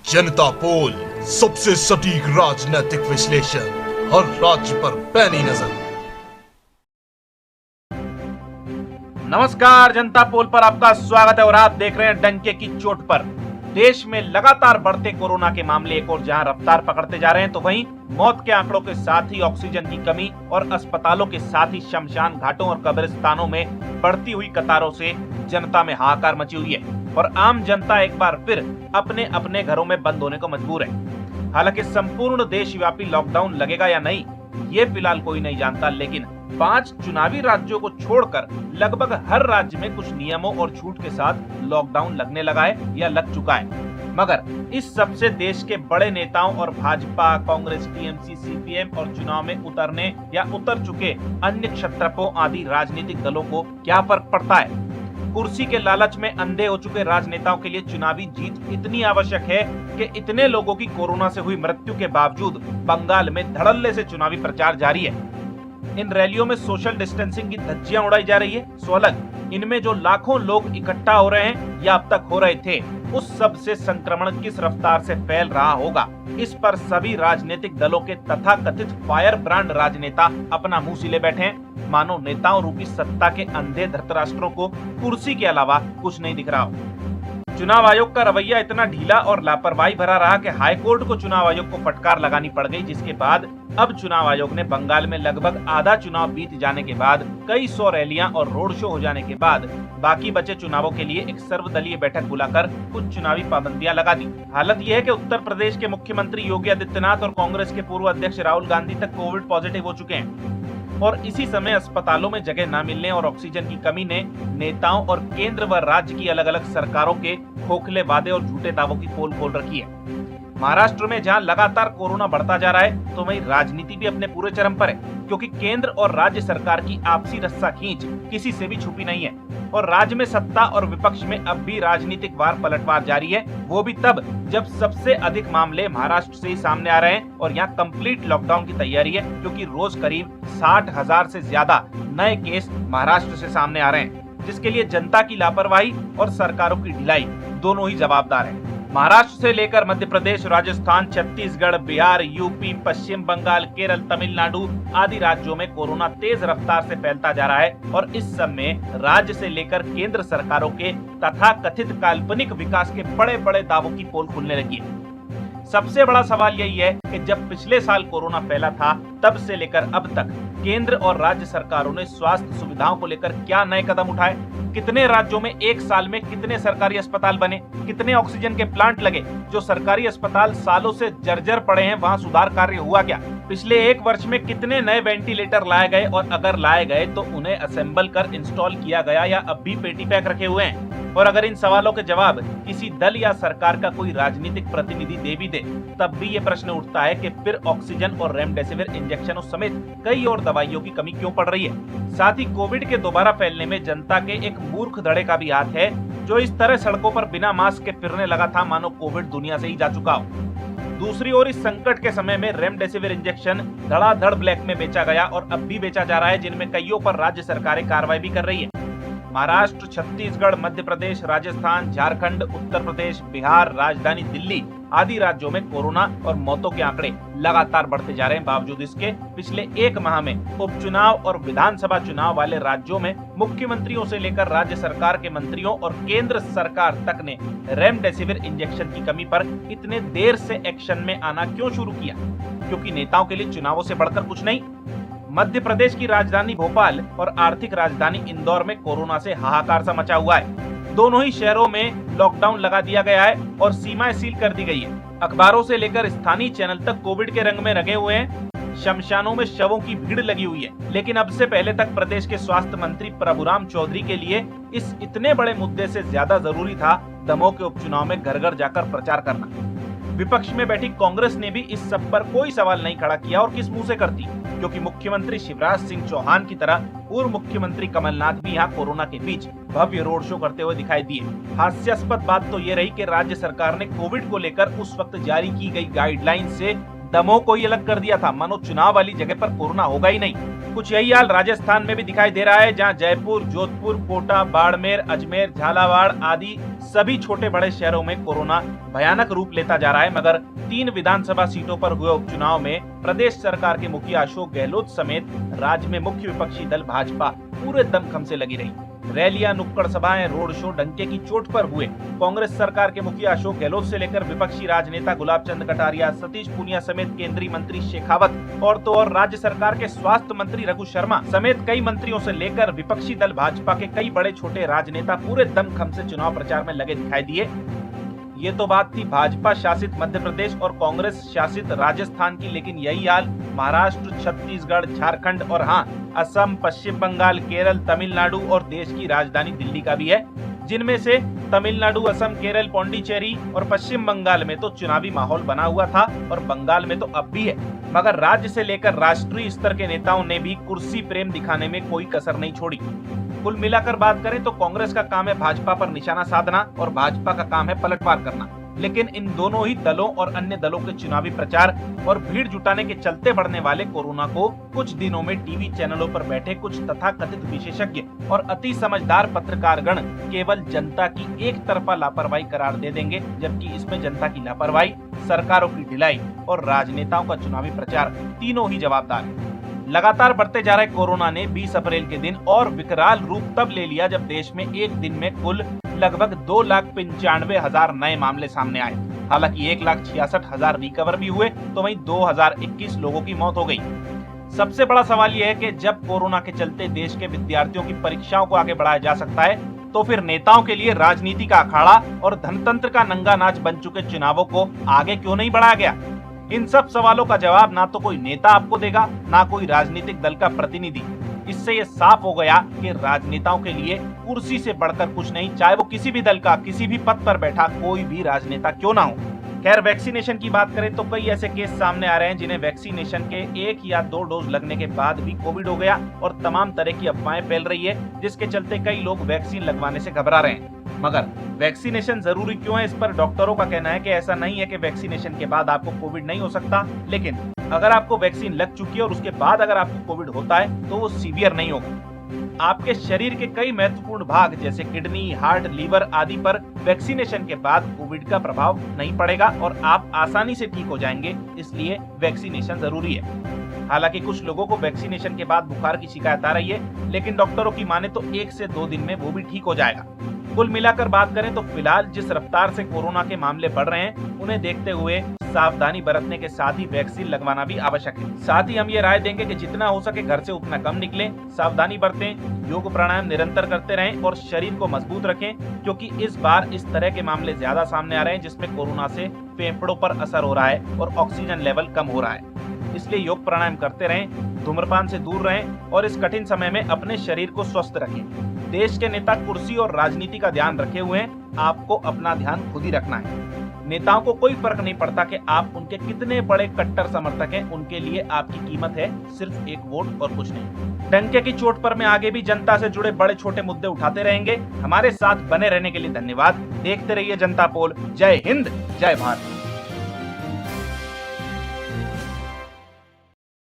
जनता पोल, सबसे सटीक राजनीतिक विश्लेषण, हर राज्य पर पैनी नजर। नमस्कार, जनता पोल पर आपका स्वागत है और आप देख रहे हैं डंके की चोट पर। देश में लगातार बढ़ते कोरोना के मामले एक और जहां रफ्तार पकड़ते जा रहे हैं, तो वहीं मौत के आंकड़ों के साथ ही ऑक्सीजन की कमी और अस्पतालों के साथ ही शमशान घाटों और कब्रिस्तानों में बढ़ती हुई कतारों से जनता में हाहाकार मची हुई है और आम जनता एक बार फिर अपने अपने घरों में बंद होने को मजबूर है। हालांकि संपूर्ण देशव्यापी लॉकडाउन लगेगा या नहीं, ये फिलहाल कोई नहीं जानता, लेकिन 5 चुनावी राज्यों को छोड़कर लगभग हर राज्य में कुछ नियमों और छूट के साथ लॉकडाउन लगने लगा है या लग चुका है। मगर इस सबसे देश के बड़े नेताओं और भाजपा, कांग्रेस, टीएमसी, सीपीएम और चुनाव में उतरने या उतर चुके अन्य क्षत्रपों आदि राजनीतिक दलों को क्या फर्क पड़ता है? कुर्सी के लालच में अंधे हो चुके राजनेताओं के लिए चुनावी जीत इतनी आवश्यक है कि इतने लोगों की कोरोना से हुई मृत्यु के बावजूद बंगाल में धड़ल्ले से चुनावी प्रचार जारी है। इन रैलियों में सोशल डिस्टेंसिंग की धज्जियां उड़ाई जा रही है, सो अलग इनमें जो लाखों लोग इकट्ठा हो रहे हैं या अब तक हो रहे थे, उस सब से संक्रमण किस रफ्तार से फैल रहा होगा, इस पर सभी राजनीतिक दलों के तथाकथित फायर ब्रांड राजनेता अपना मुंह सिले बैठे हैं, मानो नेताओं रूपी सत्ता के अंधे धृतराष्ट्रों को कुर्सी के अलावा कुछ नहीं दिख रहा हो। चुनाव आयोग का रवैया इतना ढीला और लापरवाही भरा रहा कि हाईकोर्ट को चुनाव आयोग को फटकार लगानी पड़ गई, जिसके बाद अब चुनाव आयोग ने बंगाल में लगभग आधा चुनाव बीत जाने के बाद, कई 100 रैलियां और रोड शो हो जाने के बाद बाकी बचे चुनावों के लिए एक सर्वदलीय बैठक बुलाकर कुछ चुनावी पाबंदियां लगा दी। हालत यह है कि उत्तर प्रदेश के मुख्यमंत्री योगी आदित्यनाथ और कांग्रेस के पूर्व अध्यक्ष राहुल गांधी तक कोविड पॉजिटिव हो चुके हैं और इसी समय अस्पतालों में जगह न मिलने और ऑक्सीजन की कमी ने नेताओं और केंद्र व राज्य की अलग अलग सरकारों के खोखले वादे और झूठे दावों की पोल खोल रखी है। महाराष्ट्र में जहां लगातार कोरोना बढ़ता जा रहा है, तो वहीं राजनीति भी अपने पूरे चरम पर है, क्योंकि केंद्र और राज्य सरकार की आपसी रस्साखींच किसी से भी छुपी नहीं है और राज्य में सत्ता और विपक्ष में अब भी राजनीतिक वार पलटवार जारी है, वो भी तब जब सबसे अधिक मामले महाराष्ट्र से ही सामने आ रहे हैं और यहाँ कंप्लीट लॉकडाउन की तैयारी है, क्योंकि रोज करीब 60,000 से ज्यादा नए केस महाराष्ट्र से सामने आ रहे हैं, जिसके लिए जनता की लापरवाही और सरकारों की ढिलाई दोनों ही जवाबदार है। महाराष्ट्र से लेकर मध्य प्रदेश, राजस्थान, छत्तीसगढ़, बिहार, यूपी, पश्चिम बंगाल, केरल, तमिलनाडु आदि राज्यों में कोरोना तेज रफ्तार से फैलता जा रहा है और इस सब में राज्य से लेकर केंद्र सरकारों के तथाकथित काल्पनिक विकास के बड़े बड़े दावों की पोल खुलने लगी है। सबसे बड़ा सवाल यही है कि जब पिछले साल कोरोना फैला था, तब से लेकर अब तक केंद्र और राज्य सरकारों ने स्वास्थ्य सुविधाओं को लेकर क्या नए कदम उठाए? कितने राज्यों में एक साल में कितने सरकारी अस्पताल बने? कितने ऑक्सीजन के प्लांट लगे? जो सरकारी अस्पताल सालों से जर्जर पड़े हैं, वहां सुधार कार्य हुआ क्या? पिछले 1 वर्ष में कितने नए वेंटिलेटर लाए गए और अगर लाए गए तो उन्हें असेंबल कर इंस्टॉल किया गया या अब भी पेटी पैक रखे हुए हैं? और अगर इन सवालों के जवाब किसी दल या सरकार का कोई राजनीतिक प्रतिनिधि दे भी दे, तब भी ये प्रश्न उठता है कि फिर ऑक्सीजन और रेमडेसिविर इंजेक्शनों समेत कई और दवाइयों की कमी क्यों पड़ रही है? साथ ही कोविड के दोबारा फैलने में जनता के एक मूर्ख धड़े का भी हाथ है, जो इस तरह सड़कों पर बिना मास्क के फिरने लगा था मानो कोविड दुनिया से ही जा चुका हो। दूसरी ओर इस संकट के समय में रेमडेसिविर इंजेक्शन धड़ाधड़ ब्लैक में बेचा गया और अब भी बेचा जा रहा है, जिनमें कईयों पर राज्य सरकारें कार्रवाई भी कर रही है। महाराष्ट्र, छत्तीसगढ़, मध्य प्रदेश, राजस्थान, झारखंड, उत्तर प्रदेश, बिहार, राजधानी दिल्ली आदि राज्यों में कोरोना और मौतों के आंकड़े लगातार बढ़ते जा रहे हैं। बावजूद इसके पिछले 1 माह में उपचुनाव और विधानसभा चुनाव वाले राज्यों में मुख्यमंत्रियों से लेकर राज्य सरकार के मंत्रियों और केंद्र सरकार तक ने रेमडेसिविर इंजेक्शन की कमी पर इतने देर से एक्शन में आना क्यों शुरू किया? क्योंकि नेताओं के लिए चुनावों से बढ़कर कुछ नहीं। मध्य प्रदेश की राजधानी भोपाल और आर्थिक राजधानी इंदौर में कोरोना से हाहाकार सा मचा हुआ है। दोनों ही शहरों में लॉकडाउन लगा दिया गया है और सीमाएं सील कर दी गई है। अखबारों से लेकर स्थानीय चैनल तक कोविड के रंग में रंगे हुए हैं। शमशानों में शवों की भीड़ लगी हुई है। लेकिन अब से पहले तक प्रदेश के स्वास्थ्य मंत्री प्रभुराम चौधरी के लिए इस इतने बड़े मुद्दे से ज्यादा जरूरी था दमोह के उपचुनाव में घर घर जाकर प्रचार करना। विपक्ष में बैठी कांग्रेस ने भी इस सब पर कोई सवाल नहीं खड़ा किया और किस मुंह से करती, क्योंकि मुख्यमंत्री शिवराज सिंह चौहान की तरह पूर्व मुख्यमंत्री कमलनाथ भी यहाँ कोरोना के बीच भव्य रोड शो करते हुए दिखाई दिए। हास्यास्पद बात तो ये रही कि राज्य सरकार ने कोविड को लेकर उस वक्त जारी की गई गाइडलाइन से दमोह को ही अलग कर दिया था, मानो चुनाव वाली जगह पर कोरोना होगा ही नहीं। कुछ यही हाल राजस्थान में भी दिखाई दे रहा है, जहां जयपुर, जोधपुर, कोटा, बाड़मेर, अजमेर, झालावाड़ आदि सभी छोटे बड़े शहरों में कोरोना भयानक रूप लेता जा रहा है। मगर 3 विधानसभा सीटों पर हुए उपचुनाव में प्रदेश सरकार के मुखिया अशोक गहलोत समेत राज्य में मुख्य विपक्षी दल भाजपा पूरे दमखम से लगी रही। रैलियां, नुक्कड़ सभाएं, रोड शो डंके की चोट पर हुए। कांग्रेस सरकार के मुखिया अशोक गहलोत से लेकर विपक्षी राजनेता गुलाब चंद कटारिया, सतीश पूनिया समेत केंद्रीय मंत्री शेखावत और तो और राज्य सरकार के स्वास्थ्य मंत्री रघु शर्मा समेत कई मंत्रियों से लेकर विपक्षी दल भाजपा के कई बड़े छोटे राजनेता पूरे दमखम से चुनाव प्रचार में लगे दिखाई दिए। ये तो बात थी भाजपा शासित मध्य प्रदेश और कांग्रेस शासित राजस्थान की, लेकिन यही हाल महाराष्ट्र, छत्तीसगढ़, झारखंड और हाँ असम, पश्चिम बंगाल, केरल, तमिलनाडु और देश की राजधानी दिल्ली का भी है, जिनमें से तमिलनाडु, असम, केरल, पौंडीचेरी और पश्चिम बंगाल में तो चुनावी माहौल बना हुआ था और बंगाल में तो अब भी है। मगर राज्य से लेकर राष्ट्रीय स्तर के नेताओं ने भी कुर्सी प्रेम दिखाने में कोई कसर नहीं छोड़ी। कुल मिलाकर बात करें तो कांग्रेस का काम है भाजपा पर निशाना साधना और भाजपा का काम है पलटवार करना, लेकिन इन दोनों ही दलों और अन्य दलों के चुनावी प्रचार और भीड़ जुटाने के चलते बढ़ने वाले कोरोना को कुछ दिनों में टीवी चैनलों पर बैठे कुछ तथाकथित विशेषज्ञ और अति समझदार पत्रकारगण केवल जनता की एक तरफा लापरवाही करार दे देंगे, जबकि इसमें जनता की लापरवाही, सरकारों की ढिलाई और राजनेताओं का चुनावी प्रचार तीनों ही जवाबदार है। लगातार बढ़ते जा रहे कोरोना ने 20 अप्रैल के दिन और विकराल रूप तब ले लिया जब देश में एक दिन में कुल लगभग 2,95,000 नए मामले सामने आए। हालांकि 1,66,000 रिकवर भी हुए तो वहीं 2,021 लोगों की मौत हो गई। सबसे बड़ा सवाल यह है कि जब कोरोना के चलते देश के विद्यार्थियों की परीक्षाओं को आगे बढ़ाया जा सकता है, तो फिर नेताओं के लिए राजनीति का अखाड़ा और धनतंत्र का नंगा नाच बन चुके चुनावों को आगे क्यों नहीं बढ़ाया गया? इन सब सवालों का जवाब ना तो कोई नेता आपको देगा, ना कोई राजनीतिक दल का प्रतिनिधि। इससे ये साफ हो गया कि राजनेताओं के लिए कुर्सी से बढ़कर कुछ नहीं, चाहे वो किसी भी दल का किसी भी पद पर बैठा कोई भी राजनेता क्यों ना हो। खैर, वैक्सीनेशन की बात करें तो कई ऐसे केस सामने आ रहे हैं जिन्हें वैक्सीनेशन के 1 या 2 डोज लगने के बाद भी कोविड हो गया और तमाम तरह की अफवाहें फैल रही है, जिसके चलते कई लोग वैक्सीन लगवाने से घबरा रहे हैं। मगर वैक्सीनेशन जरूरी क्यों है, इस पर डॉक्टरों का कहना है कि ऐसा नहीं है कि वैक्सीनेशन के बाद आपको कोविड नहीं हो सकता, लेकिन अगर आपको वैक्सीन लग चुकी है और उसके बाद अगर आपको कोविड होता है तो वो सीवियर नहीं होगा। आपके शरीर के कई महत्वपूर्ण भाग जैसे किडनी, हार्ट, लीवर आदि पर वैक्सीनेशन के बाद कोविड का प्रभाव नहीं पड़ेगा और आप आसानी से ठीक हो जाएंगे, इसलिए वैक्सीनेशन जरूरी है। हालांकि कुछ लोगों को वैक्सीनेशन के बाद बुखार की शिकायत आ रही है, लेकिन डॉक्टरों की माने तो 1 से 2 दिन में वो भी ठीक हो जाएगा। कुल मिलाकर बात करें तो फिलहाल जिस रफ्तार से कोरोना के मामले बढ़ रहे हैं, उन्हें देखते हुए सावधानी बरतने के साथ ही वैक्सीन लगवाना भी आवश्यक है। साथ ही हम ये राय देंगे कि जितना हो सके घर से उतना कम निकलें, सावधानी बरतें, योग प्राणायाम निरंतर करते रहें और शरीर को मजबूत रखें, क्योंकि इस बार इस तरह के मामले ज्यादा सामने आ रहे हैं जिसमें कोरोना से फेफड़ों पर असर हो रहा है और ऑक्सीजन लेवल कम हो रहा है। इसलिए योग प्राणायाम करते रहें, धूम्रपान से दूर रहें और इस कठिन समय में अपने शरीर को स्वस्थ रखें। देश के नेता कुर्सी और राजनीति का ध्यान रखे हुए हैं, आपको अपना ध्यान खुद ही रखना है। नेताओं को कोई फर्क नहीं पड़ता कि आप उनके कितने बड़े कट्टर समर्थक हैं, उनके लिए आपकी कीमत है सिर्फ एक वोट और कुछ नहीं। डंके की चोट पर मैं आगे भी जनता से जुड़े बड़े छोटे मुद्दे उठाते रहेंगे। हमारे साथ बने रहने के लिए धन्यवाद। देखते रहिए जनता पोल। जय हिंद, जय भारत।